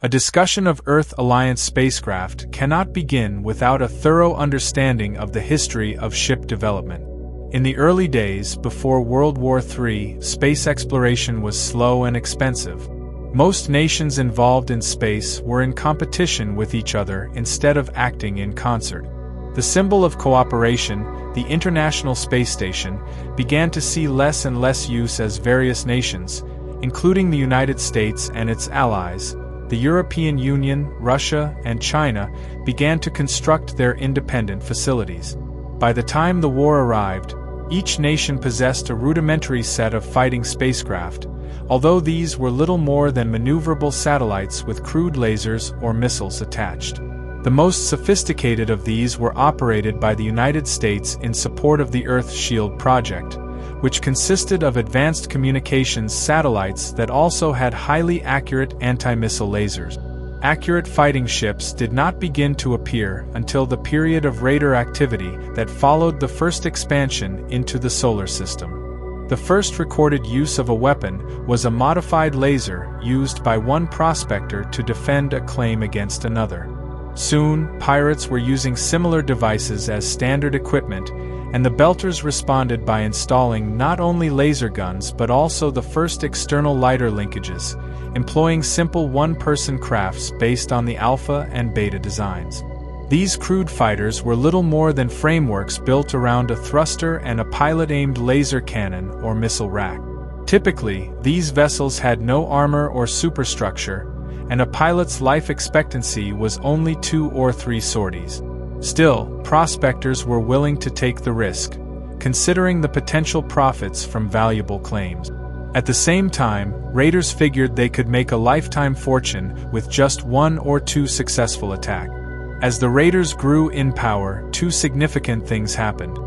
A discussion of Earth Alliance spacecraft cannot begin without a thorough understanding of the history of ship development. In the early days, before World War III, space exploration was slow and expensive. Most nations involved in space were in competition with each other instead of acting in concert. The symbol of cooperation, the International Space Station, began to see less and less use as various nations, including the United States and its allies, the European Union, Russia, and China, began to construct their independent facilities. By the time the war arrived, each nation possessed a rudimentary set of fighting spacecraft, although these were little more than maneuverable satellites with crude lasers or missiles attached. The most sophisticated of these were operated by the United States in support of the Earth Shield project, which consisted of advanced communications satellites that also had highly accurate anti-missile lasers. Accurate fighting ships did not begin to appear until the period of radar activity that followed the first expansion into the solar system. The first recorded use of a weapon was a modified laser used by one prospector to defend a claim against another. Soon, pirates were using similar devices as standard equipment, and the Belters responded by installing not only laser guns but also the first external lighter linkages, employing simple one-person crafts based on the Alpha and Beta designs. These crude fighters were little more than frameworks built around a thruster and a pilot-aimed laser cannon or missile rack. Typically, these vessels had no armor or superstructure, and a pilot's life expectancy was only 2 or 3 sorties. Still, prospectors were willing to take the risk, considering the potential profits from valuable claims. At the same time, raiders figured they could make a lifetime fortune with just 1 or 2 successful attacks. As the raiders grew in power, 2 significant things happened.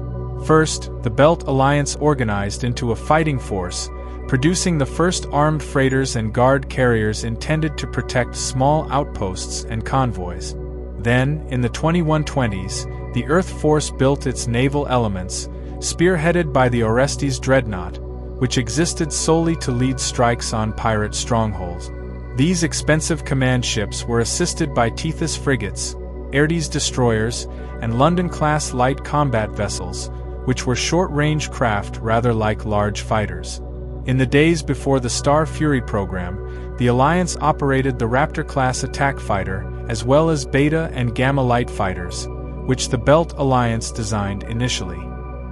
First, the Belt Alliance organized into a fighting force, producing the first armed freighters and guard carriers intended to protect small outposts and convoys. Then, in the 2120s, the Earth Force built its naval elements, spearheaded by the Orestes dreadnought, which existed solely to lead strikes on pirate strongholds. These expensive command ships were assisted by Tethys frigates, Ares destroyers, and London-class light combat vessels, which were short-range craft rather like large fighters. In the days before the Star Fury program, the Alliance operated the Raptor-class attack fighter, as well as Beta and Gamma light fighters, which the Belt Alliance designed initially.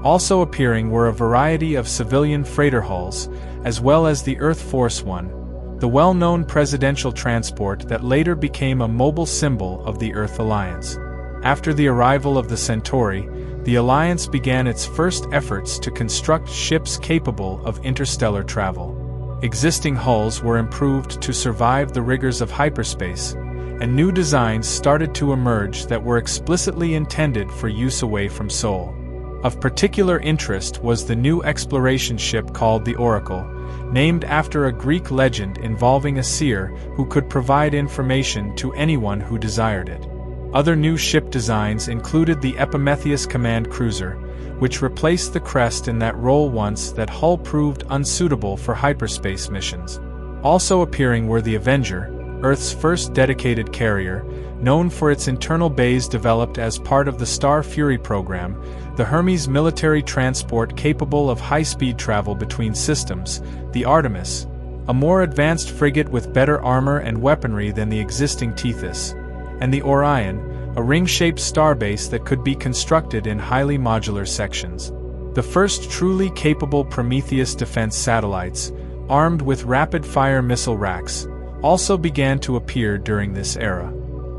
Also appearing were a variety of civilian freighter hulls, as well as the Earth Force One, the well-known presidential transport that later became a mobile symbol of the Earth Alliance. After the arrival of the Centauri, the Alliance began its first efforts to construct ships capable of interstellar travel. Existing hulls were improved to survive the rigors of hyperspace, and new designs started to emerge that were explicitly intended for use away from Sol. Of particular interest was the new exploration ship called the Oracle, named after a Greek legend involving a seer who could provide information to anyone who desired it. Other new ship designs included the Epimetheus command cruiser, which replaced the Crest in that role once that hull proved unsuitable for hyperspace missions. Also appearing were the Avenger, Earth's first dedicated carrier, known for its internal bays developed as part of the Star Fury program, the Hermes military transport capable of high-speed travel between systems, the Artemis, a more advanced frigate with better armor and weaponry than the existing Tethys, and the Orion, a ring-shaped starbase that could be constructed in highly modular sections. The first truly capable Prometheus defense satellites, armed with rapid-fire missile racks, also began to appear during this era.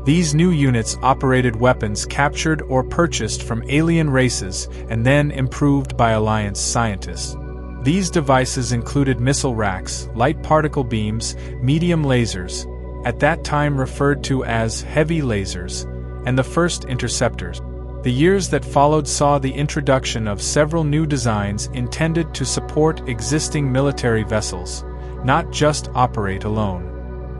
These new units operated weapons captured or purchased from alien races and then improved by Alliance scientists. These devices included missile racks, light particle beams, medium lasers, at that time referred to as heavy lasers, and the first interceptors. The years that followed saw the introduction of several new designs intended to support existing military vessels, not just operate alone.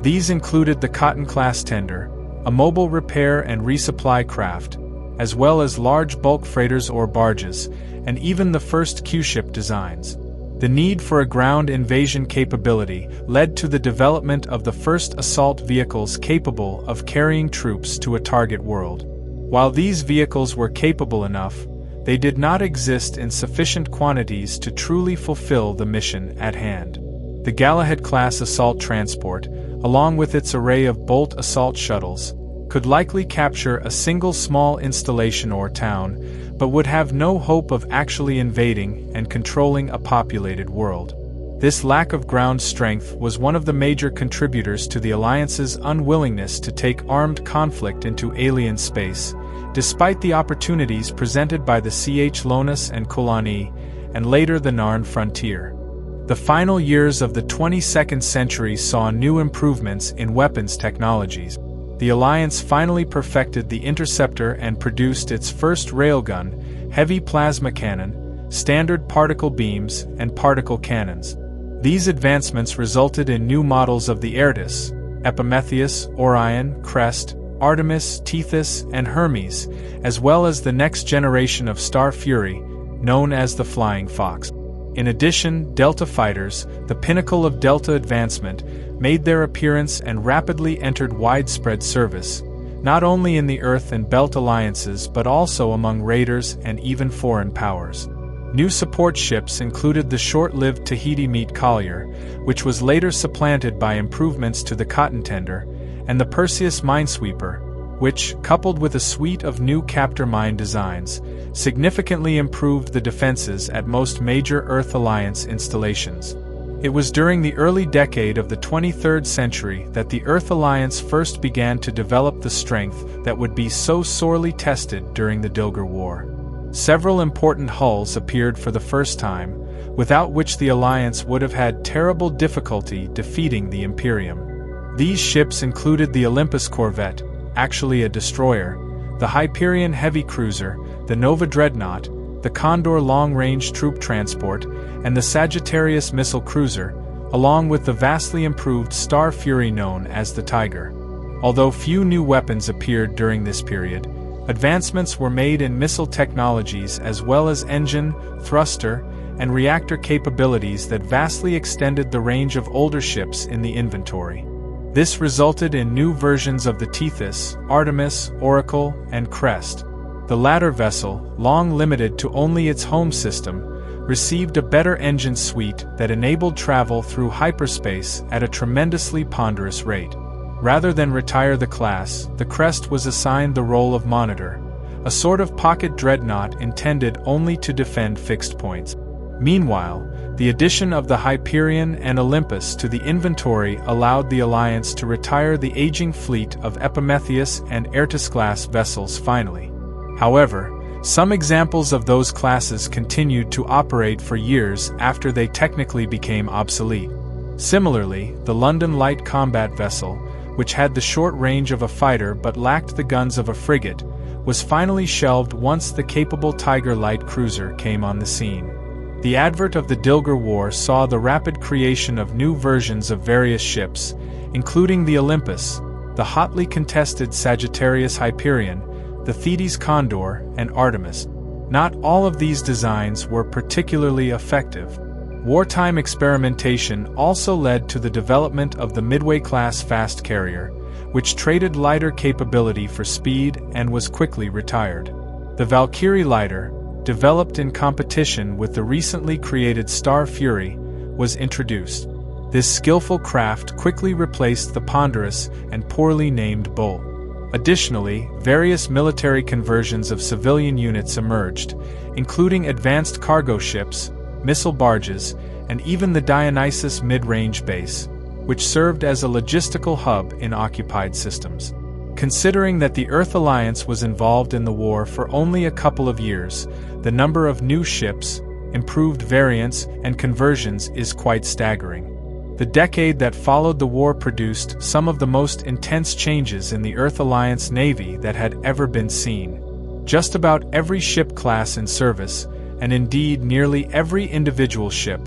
These included the Cotton-class tender, a mobile repair and resupply craft, as well as large bulk freighters or barges, and even the first Q-ship designs. The need for a ground invasion capability led to the development of the first assault vehicles capable of carrying troops to a target world. While these vehicles were capable enough, they did not exist in sufficient quantities to truly fulfill the mission at hand. The Galahad-class assault transport, along with its array of Bolt assault shuttles, could likely capture a single small installation or town, but would have no hope of actually invading and controlling a populated world. This lack of ground strength was one of the major contributors to the Alliance's unwillingness to take armed conflict into alien space, despite the opportunities presented by the Chlonus and Kulani, and later the Narn frontier. The final years of the 22nd century saw new improvements in weapons technologies. The Alliance finally perfected the Interceptor and produced its first railgun, heavy plasma cannon, standard particle beams, and particle cannons. These advancements resulted in new models of the Aertus, Epimetheus, Orion, Crest, Artemis, Tethys, and Hermes, as well as the next generation of Star Fury, known as the Flying Fox. In addition, Delta fighters, the pinnacle of Delta advancement, made their appearance and rapidly entered widespread service, not only in the Earth and Belt alliances but also among raiders and even foreign powers. New support ships included the short-lived Tahiti Meat Collier, which was later supplanted by improvements to the Cotton Tender, and the Perseus Minesweeper, which, coupled with a suite of new captor mine designs, significantly improved the defenses at most major Earth Alliance installations. It was during the early decade of the 23rd century that the Earth Alliance first began to develop the strength that would be so sorely tested during the Dilger War. Several important hulls appeared for the first time, without which the Alliance would have had terrible difficulty defeating the Imperium. These ships included the Olympus corvette, actually a destroyer, the Hyperion heavy cruiser, the Nova dreadnought, the Condor long-range troop transport, and the Sagittarius missile cruiser, along with the vastly improved Star Fury known as the Tiger. Although few new weapons appeared during this period, advancements were made in missile technologies as well as engine, thruster, and reactor capabilities that vastly extended the range of older ships in the inventory. This resulted in new versions of the Tethys, Artemis, Oracle, and Crest. The latter vessel, long limited to only its home system, received a better engine suite that enabled travel through hyperspace at a tremendously ponderous rate. Rather than retire the class, the Crest was assigned the role of Monitor, a sort of pocket dreadnought intended only to defend fixed points. Meanwhile, the addition of the Hyperion and Olympus to the inventory allowed the Alliance to retire the aging fleet of Epimetheus and Aertus-class vessels finally. However, some examples of those classes continued to operate for years after they technically became obsolete. Similarly, the London Light Combat Vessel, which had the short range of a fighter but lacked the guns of a frigate, was finally shelved once the capable Tiger light cruiser came on the scene. The advent of the Dilger War saw the rapid creation of new versions of various ships, including the Olympus, the hotly contested Sagittarius Hyperion, the Thetis Condor, and Artemis. Not all of these designs were particularly effective. Wartime experimentation also led to the development of the Midway-class fast carrier, which traded lighter capability for speed and was quickly retired. The Valkyrie lighter, developed in competition with the recently created Star Fury, was introduced. This skillful craft quickly replaced the ponderous and poorly named Bull. Additionally, various military conversions of civilian units emerged, including advanced cargo ships, missile barges, and even the Dionysus mid-range base, which served as a logistical hub in occupied systems. Considering that the Earth Alliance was involved in the war for only a couple of years, the number of new ships, improved variants, and conversions is quite staggering. The decade that followed the war produced some of the most intense changes in the Earth Alliance Navy that had ever been seen. Just about every ship class in service, and indeed nearly every individual ship,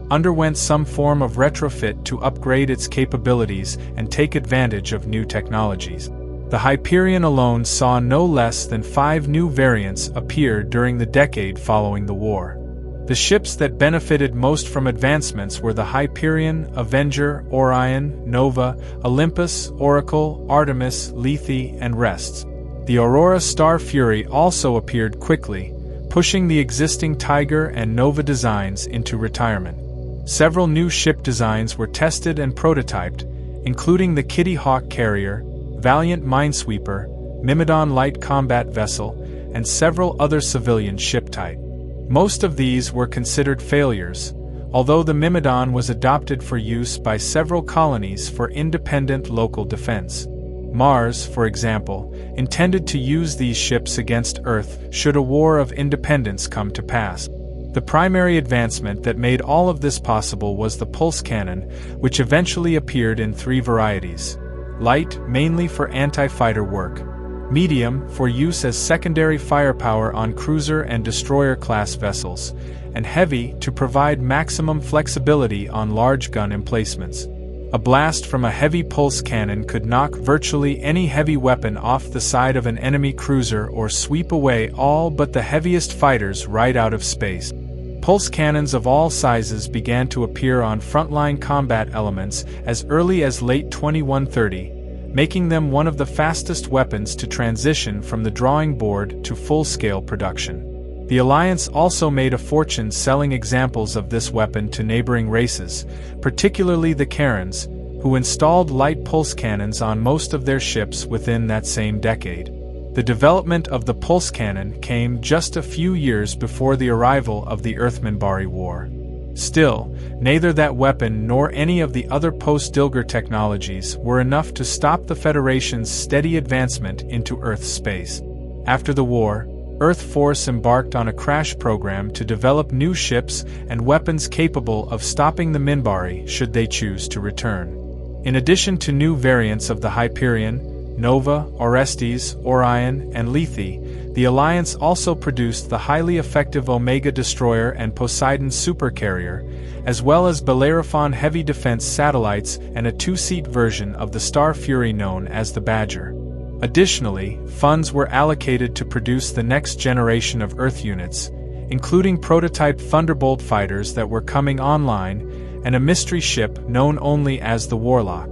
underwent some form of retrofit to upgrade its capabilities and take advantage of new technologies. The Hyperion alone saw no less than 5 new variants appear during the decade following the war. The ships that benefited most from advancements were the Hyperion, Avenger, Orion, Nova, Olympus, Oracle, Artemis, Lethe, and Rests. The Aurora Star Fury also appeared quickly, pushing the existing Tiger and Nova designs into retirement. Several new ship designs were tested and prototyped, including the Kitty Hawk carrier, Valiant Minesweeper, Myrmidon light combat vessel, and several other civilian ship types. Most of these were considered failures, although the Myrmidon was adopted for use by several colonies for independent local defense. Mars, for example, intended to use these ships against Earth should a war of independence come to pass. The primary advancement that made all of this possible was the pulse cannon, which eventually appeared in 3 varieties: light, mainly for anti-fighter work; medium, for use as secondary firepower on cruiser and destroyer-class vessels; and heavy, to provide maximum flexibility on large gun emplacements. A blast from a heavy pulse cannon could knock virtually any heavy weapon off the side of an enemy cruiser or sweep away all but the heaviest fighters right out of space. Pulse cannons of all sizes began to appear on frontline combat elements as early as late 2130, making them one of the fastest weapons to transition from the drawing board to full-scale production. The Alliance also made a fortune selling examples of this weapon to neighboring races, particularly the Karens, who installed light pulse cannons on most of their ships within that same decade. The development of the pulse cannon came just a few years before the arrival of the Earth-Minbari War. Still, neither that weapon nor any of the other post-Dilger technologies were enough to stop the Federation's steady advancement into Earth space. After the war, Earth Force embarked on a crash program to develop new ships and weapons capable of stopping the Minbari should they choose to return. In addition to new variants of the Hyperion, Nova, Orestes, Orion, and Lethe, the Alliance also produced the highly effective Omega Destroyer and Poseidon Supercarrier, as well as Bellerophon heavy defense satellites and a 2-seat version of the Star Fury known as the Badger. Additionally, funds were allocated to produce the next generation of Earth units, including prototype Thunderbolt fighters that were coming online, and a mystery ship known only as the Warlock.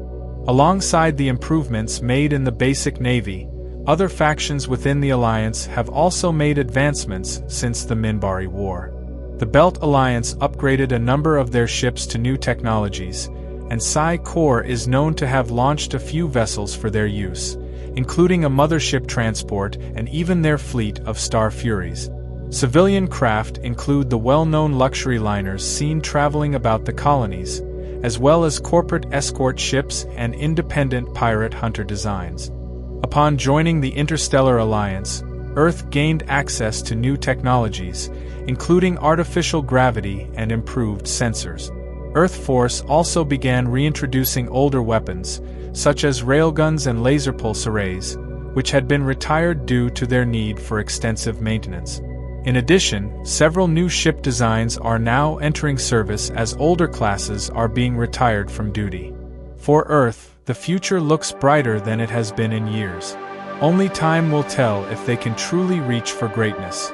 Alongside the improvements made in the basic navy, other factions within the Alliance have also made advancements since the Minbari War. The Belt Alliance upgraded a number of their ships to new technologies, and Psi-Corps is known to have launched a few vessels for their use, including a mothership transport and even their fleet of Star Furies. Civilian craft include the well-known luxury liners seen traveling about the colonies, as well as corporate escort ships and independent pirate hunter designs. Upon joining the Interstellar Alliance, Earth gained access to new technologies, including artificial gravity and improved sensors. Earth Force also began reintroducing older weapons, such as railguns and laser pulse arrays, which had been retired due to their need for extensive maintenance. In addition, several new ship designs are now entering service as older classes are being retired from duty. For Earth, the future looks brighter than it has been in years. Only time will tell if they can truly reach for greatness.